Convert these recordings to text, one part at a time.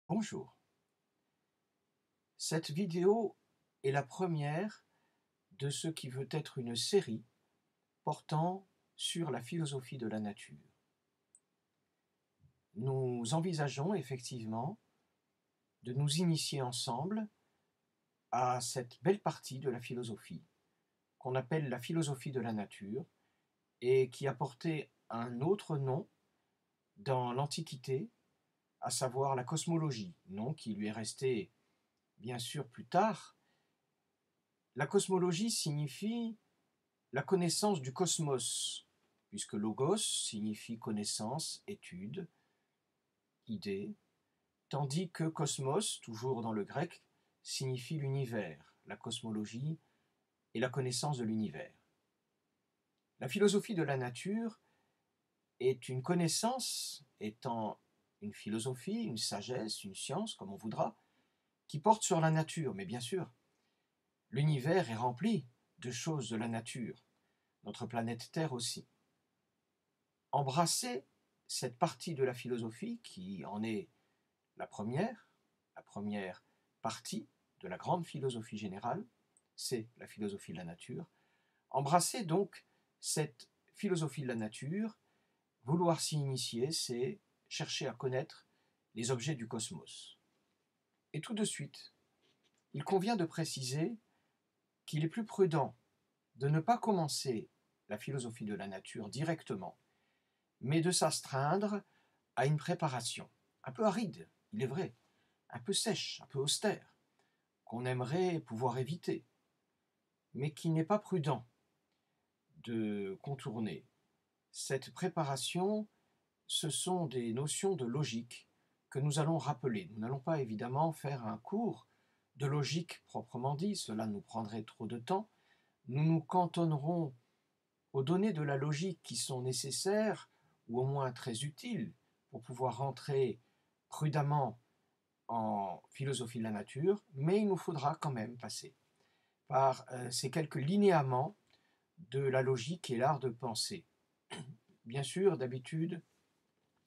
Bonjour. Cette vidéo est la première de ce qui veut être une série portant sur la philosophie de la nature. Nous envisageons effectivement de nous initier ensemble à cette belle partie de la philosophie qu'on appelle la philosophie de la nature et qui a porté un autre nom dans l'Antiquité, à savoir la cosmologie, nom qui lui est resté bien sûr plus tard. La cosmologie signifie la connaissance du cosmos, puisque logos signifie connaissance, étude, idée, tandis que cosmos, toujours dans le grec, signifie l'univers, la cosmologie et la connaissance de l'univers. La philosophie de la nature est une connaissance, étant une philosophie, une sagesse, une science, comme on voudra, qui porte sur la nature, mais bien sûr, l'univers est rempli de choses de la nature, notre planète Terre aussi. Embrasser cette partie de la philosophie qui en est la première partie de la grande philosophie générale, c'est la philosophie de la nature. Embrasser donc cette philosophie de la nature, vouloir s'y initier, c'est chercher à connaître les objets du cosmos. Et tout de suite, il convient de préciser qu'il est plus prudent de ne pas commencer la philosophie de la nature directement, mais de s'astreindre à une préparation, un peu aride, il est vrai, un peu sèche, un peu austère, qu'on aimerait pouvoir éviter, mais qui n'est pas prudent de contourner. Cette préparation, ce sont des notions de logique que nous allons rappeler. Nous n'allons pas évidemment faire un cours de logique proprement dit, cela nous prendrait trop de temps. Nous nous cantonnerons aux données de la logique qui sont nécessaires, ou au moins très utiles, pour pouvoir rentrer prudemment en philosophie de la nature, mais il nous faudra quand même passer par ces quelques linéaments de la logique et l'art de penser. Bien sûr, d'habitude,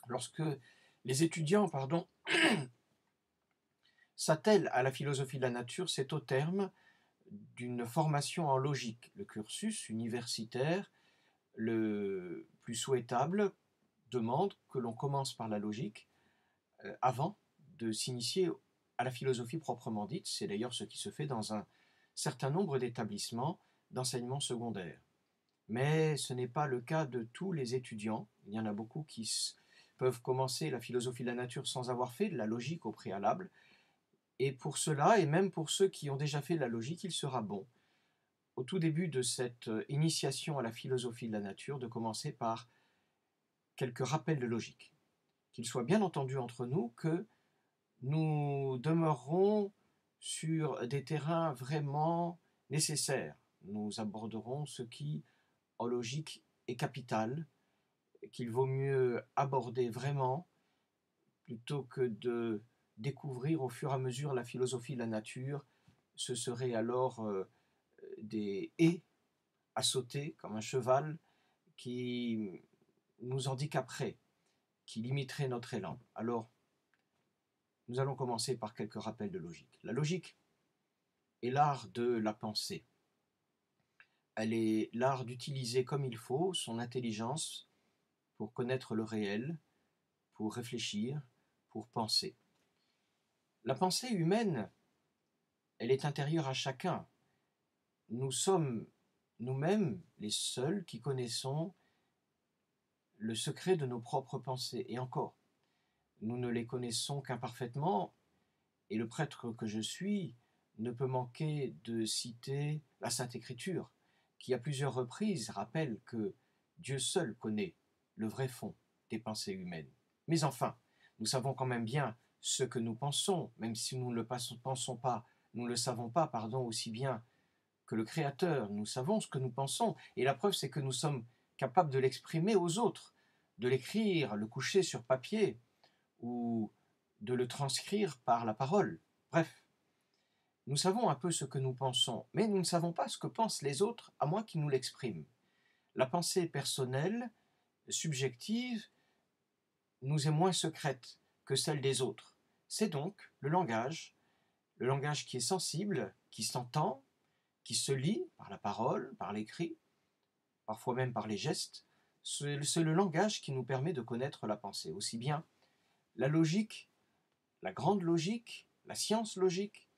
lorsque les étudiants s'attellent à la philosophie de la nature, c'est au terme d'une formation en logique. Le cursus universitaire le plus souhaitable demande que l'on commence par la logique avant de s'initier à la philosophie proprement dite. C'est d'ailleurs ce qui se fait dans un certain nombre d'établissements d'enseignement secondaire. Mais ce n'est pas le cas de tous les étudiants. Il y en a beaucoup qui peuvent commencer la philosophie de la nature sans avoir fait de la logique au préalable. Et pour cela, et même pour ceux qui ont déjà fait de la logique, il sera bon, au tout début de cette initiation à la philosophie de la nature, de commencer par quelques rappels de logique. Qu'il soit bien entendu entre nous que nous demeurerons sur des terrains vraiment nécessaires. Nous aborderons ce qui, en logique, est capital, qu'il vaut mieux aborder vraiment, plutôt que de découvrir au fur et à mesure la philosophie de la nature. Ce serait alors des haies à sauter, comme un cheval, qui nous handicaperait, qui limiterait notre élan. Alors, nous allons commencer par quelques rappels de logique. La logique est l'art de la pensée. Elle est l'art d'utiliser comme il faut son intelligence pour connaître le réel, pour réfléchir, pour penser. La pensée humaine, elle est intérieure à chacun. Nous sommes nous-mêmes les seuls qui connaissons le secret de nos propres pensées. Et encore, nous ne les connaissons qu'imparfaitement, et le prêtre que je suis ne peut manquer de citer la Sainte Écriture, qui à plusieurs reprises rappelle que Dieu seul connaît le vrai fond des pensées humaines. Mais enfin, nous savons quand même bien ce que nous pensons, même si nous ne le pensons pas, nous ne le savons pas, aussi bien que le Créateur. Nous savons ce que nous pensons, et la preuve c'est que nous sommes capables de l'exprimer aux autres, de l'écrire, le coucher sur papier, ou de le transcrire par la parole. Bref, nous savons un peu ce que nous pensons, mais nous ne savons pas ce que pensent les autres, à moins qu'ils nous l'expriment. La pensée personnelle, subjective, nous est moins secrète que celle des autres. C'est donc le langage qui est sensible, qui s'entend, qui se lit par la parole, par l'écrit, parfois même par les gestes. C'est le langage qui nous permet de connaître la pensée, aussi bien la logique, la grande logique, la science logique,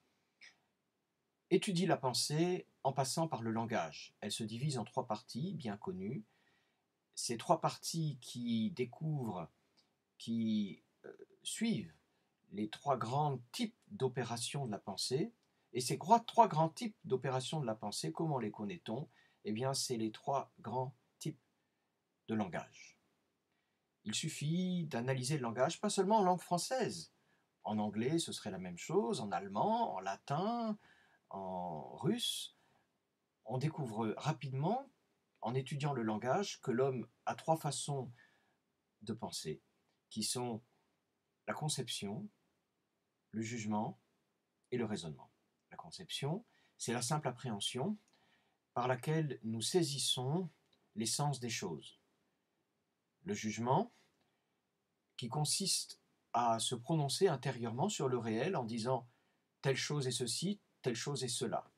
étudie la pensée en passant par le langage. Elle se divise en 3 parties bien connues. Ces 3 parties qui découvrent, qui suivent les 3 grands types d'opérations de la pensée. Et ces 3 grands types d'opérations de la pensée, comment les connaît-on? Eh bien, c'est les 3 grands types de langage. Il suffit d'analyser le langage, pas seulement en langue française. En anglais, ce serait la même chose, en allemand, en latin, en russe. On découvre rapidement, en étudiant le langage, que l'homme a 3 façons de penser, qui sont la conception, le jugement et le raisonnement. La conception, c'est la simple appréhension par laquelle nous saisissons l'essence des choses. Le jugement, qui consiste à se prononcer intérieurement sur le réel en disant telle chose est ceci, telle chose est cela.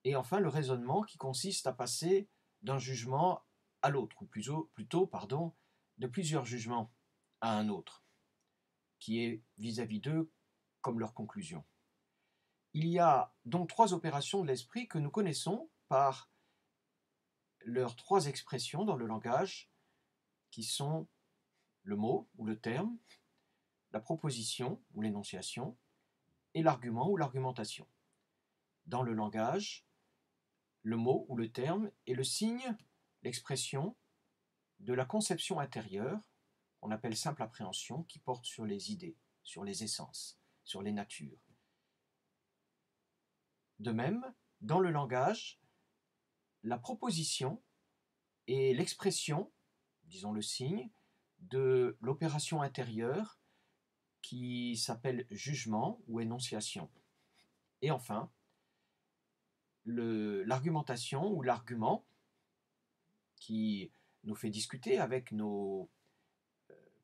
Et enfin le raisonnement, qui consiste à passer d'un jugement à l'autre, ou plutôt, de plusieurs jugements à un autre, qui est vis-à-vis d'eux comme leur conclusion. Il y a donc 3 opérations de l'esprit que nous connaissons par leurs 3 expressions dans le langage, qui sont le mot ou le terme, la proposition ou l'énonciation, et l'argument ou l'argumentation. Dans le langage, le mot ou le terme est le signe, l'expression de la conception intérieure, qu'on appelle simple appréhension, qui porte sur les idées, sur les essences, sur les natures. De même, dans le langage, la proposition est l'expression, disons le signe, de l'opération intérieure qui s'appelle jugement ou énonciation. Et enfin, l'argumentation ou l'argument qui nous fait discuter avec nos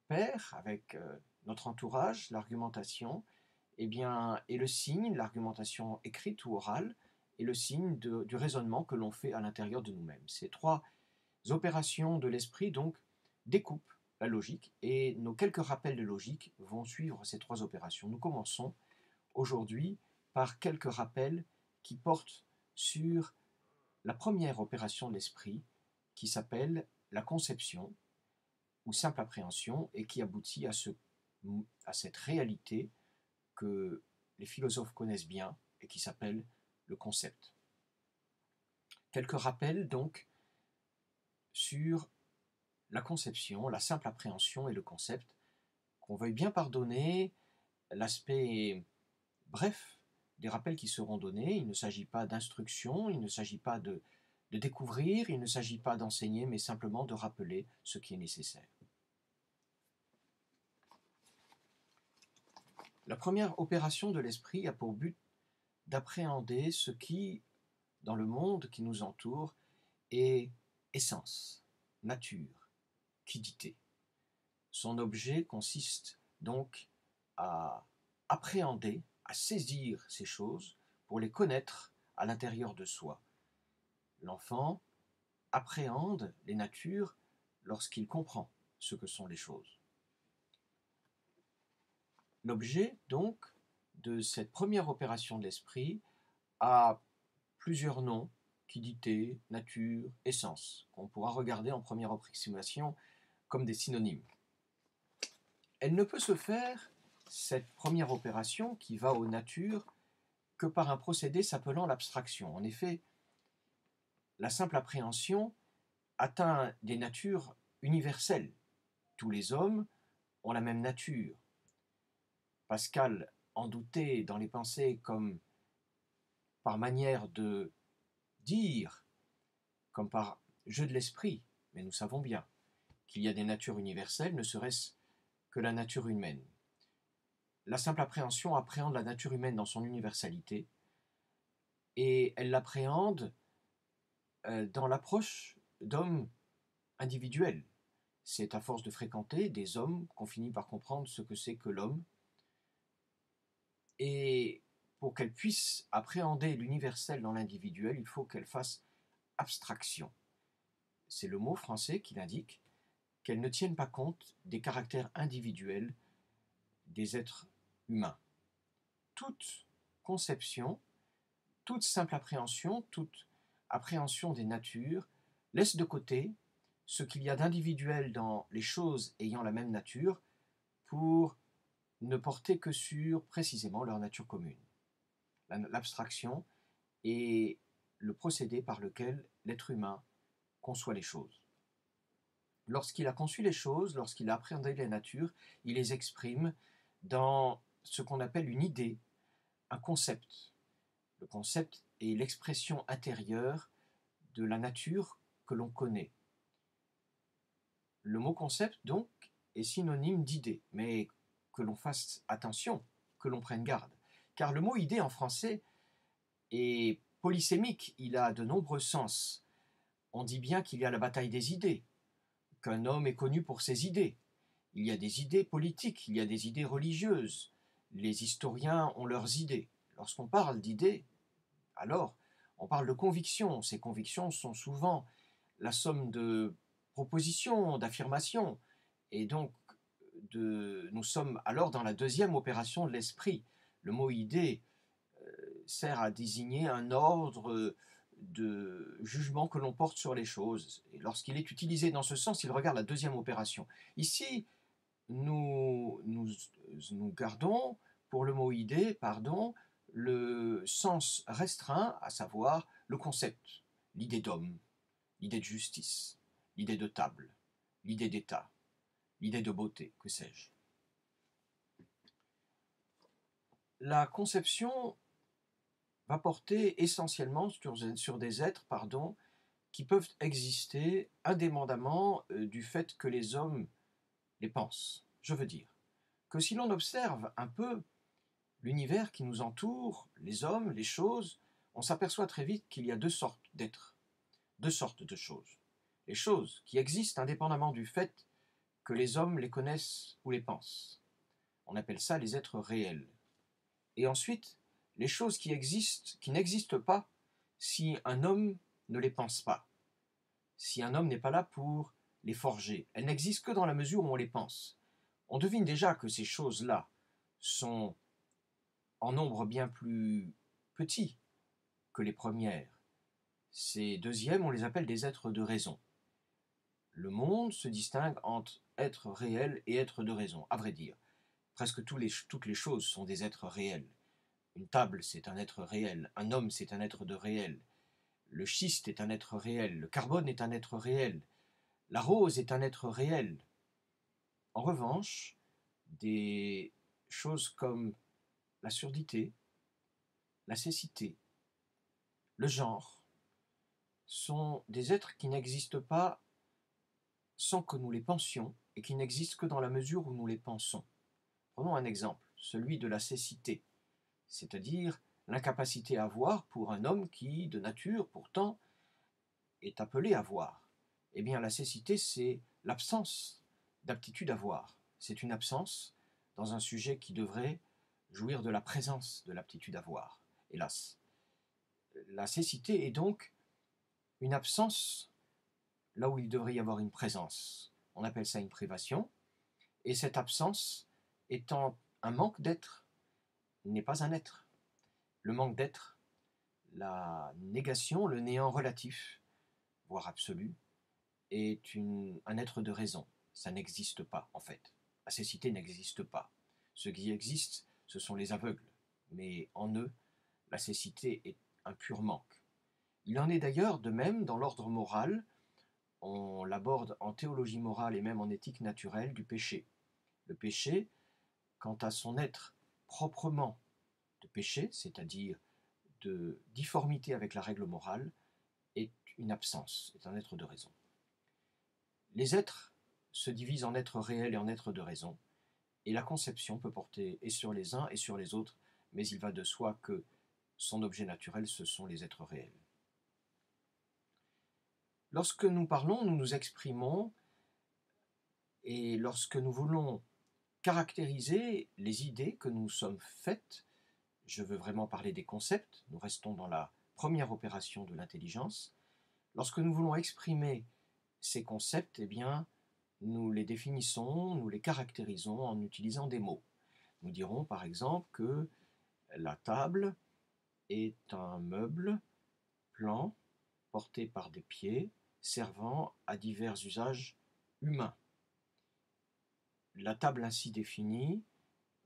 pairs, avec notre entourage, l'argumentation, eh bien, est le signe, l'argumentation écrite ou orale, est le signe du raisonnement que l'on fait à l'intérieur de nous-mêmes. Ces 3 opérations de l'esprit, donc, découpent la logique, et nos quelques rappels de logique vont suivre ces 3 opérations. Nous commençons aujourd'hui par quelques rappels qui portent sur la première opération de l'esprit, qui s'appelle la conception, ou simple appréhension, et qui aboutit à cette réalité que les philosophes connaissent bien, et qui s'appelle le concept. Quelques rappels donc sur la conception, la simple appréhension et le concept, qu'on veuille bien pardonner l'aspect bref des rappels qui seront donnés. Il ne s'agit pas d'instruction, il ne s'agit pas de découvrir, il ne s'agit pas d'enseigner, mais simplement de rappeler ce qui est nécessaire. La première opération de l'esprit a pour but d'appréhender ce qui, dans le monde qui nous entoure, est essence, nature, quiddité. Son objet consiste donc à appréhender, à saisir ces choses pour les connaître à l'intérieur de soi. L'enfant appréhende les natures lorsqu'il comprend ce que sont les choses. L'objet, donc, de cette première opération de l'esprit a plusieurs noms, quiddité, nature, essence, qu'on pourra regarder en première approximation comme des synonymes. Elle ne peut se faire, cette première opération qui va aux natures, que par un procédé s'appelant l'abstraction. En effet, la simple appréhension atteint des natures universelles. Tous les hommes ont la même nature. Pascal en doutait dans les pensées comme par manière de dire, comme par jeu de l'esprit, mais nous savons bien qu'il y a des natures universelles, ne serait-ce que la nature humaine. La simple appréhension appréhende la nature humaine dans son universalité, et elle l'appréhende dans l'approche d'hommes individuels. C'est à force de fréquenter des hommes qu'on finit par comprendre ce que c'est que l'homme, Et pour qu'elle puisse appréhender l'universel dans l'individuel, il faut qu'elle fasse abstraction. C'est le mot français qui l'indique, qu'elle ne tienne pas compte des caractères individuels des êtres humains. Toute conception, toute simple appréhension, toute appréhension des natures laisse de côté ce qu'il y a d'individuel dans les choses ayant la même nature pour ne porter que sur précisément leur nature commune. L'abstraction est le procédé par lequel l'être humain conçoit les choses. Lorsqu'il a conçu les choses, lorsqu'il a appréhendé les natures, il les exprime dans ce qu'on appelle une idée, un concept. Le concept est l'expression intérieure de la nature que l'on connaît. Le mot concept, donc, est synonyme d'idée, mais que l'on fasse attention, que l'on prenne garde. Car le mot idée en français est polysémique, il a de nombreux sens. On dit bien qu'il y a la bataille des idées, qu'un homme est connu pour ses idées. Il y a des idées politiques, il y a des idées religieuses. Les historiens ont leurs idées. Lorsqu'on parle d'idées, alors on parle de convictions. Ces convictions sont souvent la somme de propositions, d'affirmations. Et donc, nous sommes alors dans la deuxième opération de l'esprit. Le mot idée sert à désigner un ordre de jugement que l'on porte sur les choses. Et lorsqu'il est utilisé dans ce sens, il regarde la deuxième opération. Ici, nous gardons, pour le mot idée, le sens restreint, à savoir le concept, l'idée d'homme, l'idée de justice, l'idée de table, l'idée d'état, l'idée de beauté, que sais-je. La conception va porter essentiellement sur des êtres qui peuvent exister indépendamment du fait que les hommes les pensent. Je veux dire que si l'on observe un peu l'univers qui nous entoure, les hommes, les choses, on s'aperçoit très vite qu'il y a deux sortes d'êtres, deux sortes de choses. Les choses qui existent indépendamment du fait que les hommes les connaissent ou les pensent. On appelle ça les êtres réels. Et ensuite, les choses qui existent, qui n'existent pas si un homme ne les pense pas, si un homme n'est pas là pour les forger. Elles n'existent que dans la mesure où on les pense. On devine déjà que ces choses-là sont en nombre bien plus petit que les premières. Ces deuxièmes, on les appelle des êtres de raison. Le monde se distingue entre être réel et être de raison, à vrai dire. Presque toutes les choses sont des êtres réels. Une table, c'est un être réel. Un homme, c'est un être de réel. Le schiste est un être réel. Le carbone est un être réel. La rose est un être réel. En revanche, des choses comme la surdité, la cécité, le genre, sont des êtres qui n'existent pas sans que nous les pensions et qui n'existent que dans la mesure où nous les pensons. Prenons un exemple, celui de la cécité, c'est-à-dire l'incapacité à voir pour un homme qui, de nature, pourtant, est appelé à voir. Eh bien, la cécité, c'est l'absence d'aptitude à voir. C'est une absence dans un sujet qui devrait jouir de la présence de l'aptitude à voir, hélas. La cécité est donc une absence là où il devrait y avoir une présence. On appelle ça une privation, et cette absence étant un manque d'être, n'est pas un être. Le manque d'être, la négation, le néant relatif, voire absolu, est un être de raison. Ça n'existe pas, en fait. La cécité n'existe pas. Ce qui existe, ce sont les aveugles, mais en eux, la cécité est un pur manque. Il en est d'ailleurs de même dans l'ordre moral, on l'aborde en théologie morale et même en éthique naturelle du péché. Le péché, quant à son être proprement de péché, c'est-à-dire de difformité avec la règle morale, est une absence, est un être de raison. Les êtres se divisent en êtres réels et en êtres de raison, et la conception peut porter et sur les uns et sur les autres, mais il va de soi que son objet naturel, ce sont les êtres réels. Lorsque nous parlons, nous nous exprimons, et lorsque nous voulons caractériser les idées que nous sommes faites, je veux vraiment parler des concepts, nous restons dans la première opération de l'intelligence. Lorsque nous voulons exprimer ces concepts, eh bien, nous les définissons, nous les caractérisons en utilisant des mots. Nous dirons par exemple que la table est un meuble plan porté par des pieds servant à divers usages humains. La table ainsi définie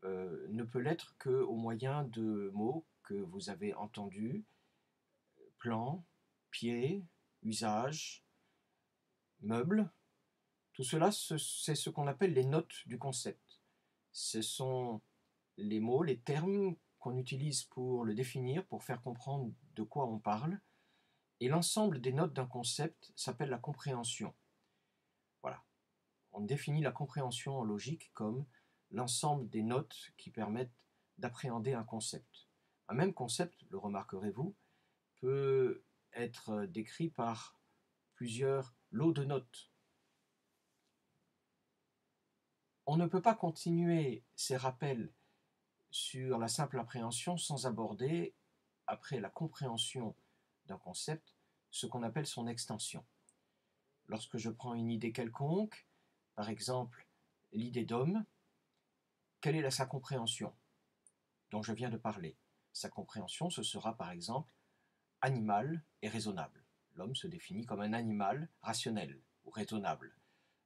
ne peut l'être qu'au moyen de mots que vous avez entendus: plan, pied, usage, meuble. Tout cela, c'est ce qu'on appelle les notes du concept. Ce sont les mots, les termes qu'on utilise pour le définir, pour faire comprendre de quoi on parle. Et l'ensemble des notes d'un concept s'appelle la compréhension. Voilà. On définit la compréhension en logique comme l'ensemble des notes qui permettent d'appréhender un concept. Un même concept, le remarquerez-vous, peut être décrit par plusieurs lots de notes. On ne peut pas continuer ces rappels sur la simple appréhension sans aborder, après la compréhension d'un concept, ce qu'on appelle son extension. Lorsque je prends une idée quelconque, par exemple l'idée d'homme, quelle est sa compréhension dont je viens de parler? Sa compréhension, ce sera par exemple animal et raisonnable. L'homme se définit comme un animal rationnel ou raisonnable.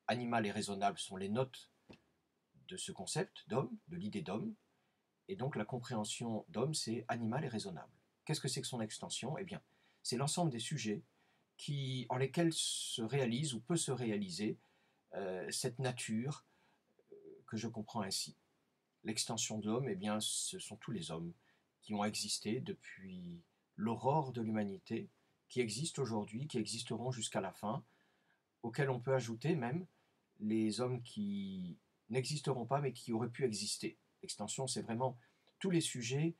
Animal et raisonnable sont les notes de ce concept d'homme, de l'idée d'homme, et donc la compréhension d'homme, c'est animal et raisonnable. Qu'est-ce que c'est que son extension? Eh bien, c'est l'ensemble des sujets en lesquels se réalise ou peut se réaliser cette nature que je comprends ainsi. L'extension de l'homme, eh bien, ce sont tous les hommes qui ont existé depuis l'aurore de l'humanité, qui existent aujourd'hui, qui existeront jusqu'à la fin, auxquels on peut ajouter même les hommes qui n'existeront pas mais qui auraient pu exister. L'extension, c'est vraiment tous les sujets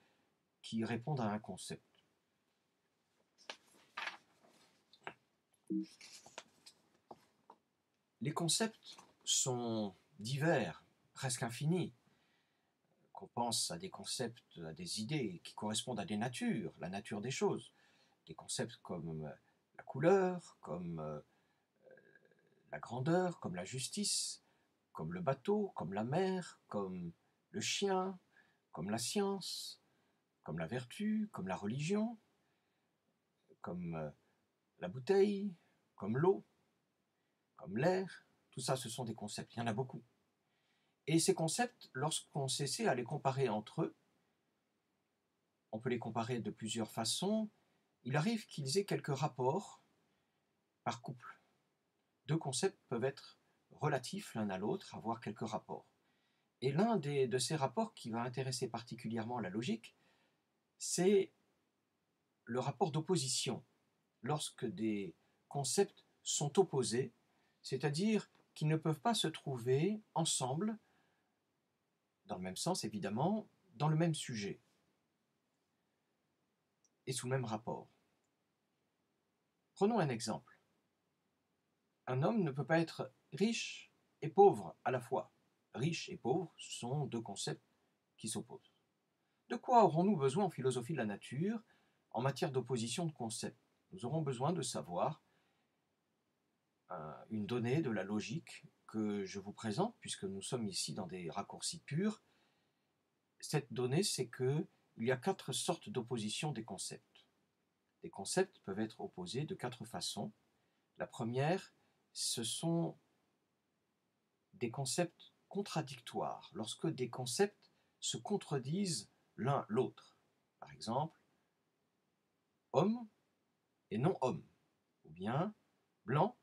qui répondent à un concept. Les concepts sont divers, presque infinis. Qu'on pense à des concepts, à des idées qui correspondent à des natures, la nature des choses. Des concepts comme la couleur, comme la grandeur, comme la justice, comme le bateau, comme la mer, comme le chien, comme la science, comme la vertu, comme la religion, comme la bouteille, comme l'eau, comme l'air. Tout ça, ce sont des concepts. Il y en a beaucoup. Et ces concepts, lorsqu'on s'essaie à les comparer entre eux, on peut les comparer de plusieurs façons. Il arrive qu'ils aient quelques rapports par couple. Deux concepts peuvent être relatifs l'un à l'autre, avoir quelques rapports. Et l'un de ces rapports qui va intéresser particulièrement la logique, c'est le rapport d'opposition. Lorsque des concepts sont opposés, c'est-à-dire qu'ils ne peuvent pas se trouver ensemble, dans le même sens évidemment, dans le même sujet et sous le même rapport. Prenons un exemple. Un homme ne peut pas être riche et pauvre à la fois. Riche et pauvre sont deux concepts qui s'opposent. De quoi aurons-nous besoin en philosophie de la nature en matière d'opposition de concepts? Nous aurons besoin de savoir une donnée de la logique que je vous présente, puisque nous sommes ici dans des raccourcis purs. Cette donnée, c'est qu'il y a 4 sortes d'opposition des concepts. Les concepts peuvent être opposés de 4 façons. La première, ce sont des concepts contradictoires, lorsque des concepts se contredisent l'un l'autre. Par exemple, homme et non homme, ou bien blanc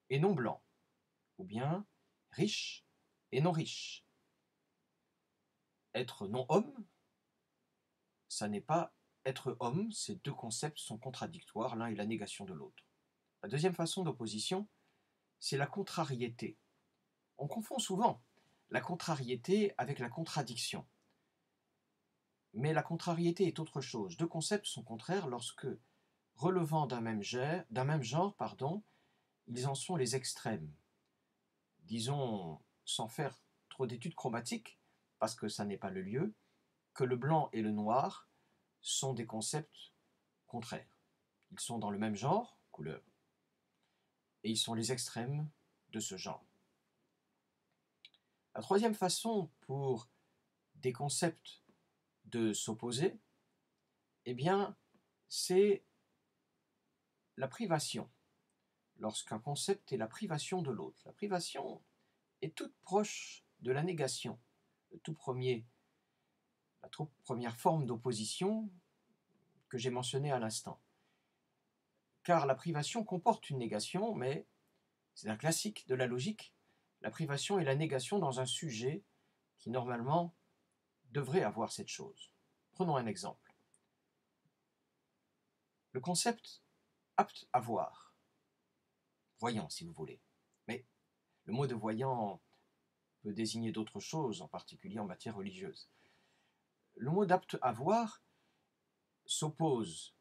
et non blanc, ou bien riche et non riche. Être non homme, ça n'est pas être homme, ces deux concepts sont contradictoires, l'un est la négation de l'autre. La deuxième façon d'opposition, c'est la contrariété. On confond souvent la contrariété avec la contradiction. Mais la contrariété est autre chose. Deux concepts sont contraires lorsque, relevant d'un même genre, ils en sont les extrêmes. Disons, sans faire trop d'études chromatiques, parce que ça n'est pas le lieu, que le blanc et le noir sont des concepts contraires. Ils sont dans le même genre, couleur, et ils sont les extrêmes de ce genre. La troisième façon pour des concepts de s'opposer, eh bien, c'est la privation. Lorsqu'un concept est la privation de l'autre. La privation est toute proche de la négation. La toute première forme d'opposition que j'ai mentionnée à l'instant. Car la privation comporte une négation, mais c'est un classique de la logique. La privation est la négation dans un sujet qui normalement devrait avoir cette chose. Prenons un exemple. Le concept apte à voir, voyant si vous voulez, mais le mot de voyant peut désigner d'autres choses, en particulier en matière religieuse. Le mot d'apte à voir s'oppose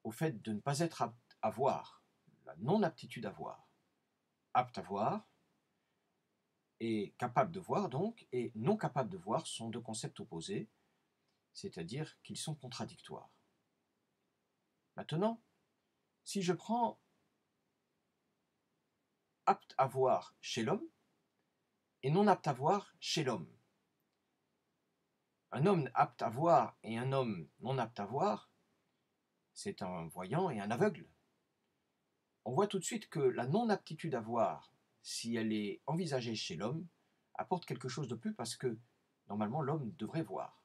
au fait de ne pas être apte à voir, la non-aptitude à voir. Apte à voir et capable de voir donc, et non capable de voir sont deux concepts opposés, c'est-à-dire qu'ils sont contradictoires. Maintenant, si je prends apte à voir chez l'homme et non apte à voir chez l'homme, un homme apte à voir et un homme non apte à voir, c'est un voyant et un aveugle. On voit tout de suite que la non-aptitude à voir, si elle est envisagée chez l'homme, apporte quelque chose de plus parce que normalement l'homme devrait voir.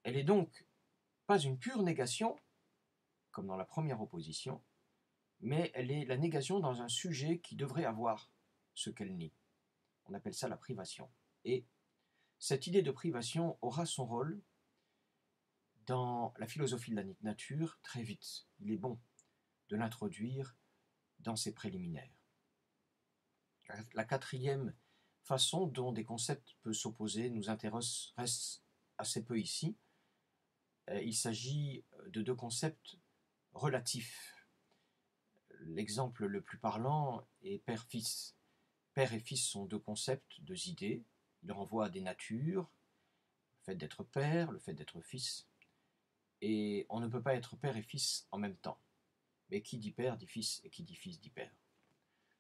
Elle est donc pas une pure négation, comme dans la première opposition, mais elle est la négation dans un sujet qui devrait avoir ce qu'elle nie. On appelle ça la privation. Et cette idée de privation aura son rôle dans la philosophie de la nature très vite. Il est bon de l'introduire dans ses préliminaires. La quatrième façon dont des concepts peuvent s'opposer nous intéresse assez peu ici. Il s'agit de deux concepts relatifs. L'exemple le plus parlant est père-fils. Père et fils sont deux concepts, deux idées. Ils renvoient à des natures, le fait d'être père, le fait d'être fils. Et on ne peut pas être père et fils en même temps. Mais qui dit père dit fils, et qui dit fils dit père.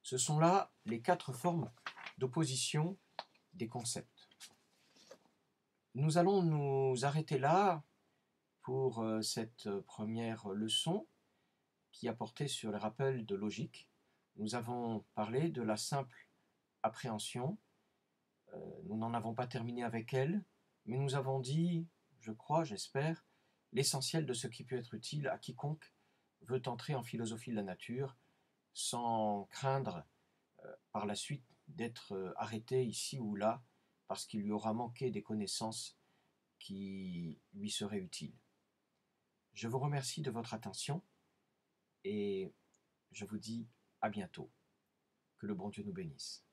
Ce sont là les quatre formes d'opposition des concepts. Nous allons nous arrêter là pour cette première leçon qui a porté sur les rappels de logique. Nous avons parlé de la simple appréhension. Nous n'en avons pas terminé avec elle, mais nous avons dit, je crois, j'espère, l'essentiel de ce qui peut être utile à quiconque veut entrer en philosophie de la nature sans craindre par la suite d'être arrêté ici ou là parce qu'il lui aura manqué des connaissances qui lui seraient utiles. Je vous remercie de votre attention et je vous dis à bientôt. Que le bon Dieu nous bénisse.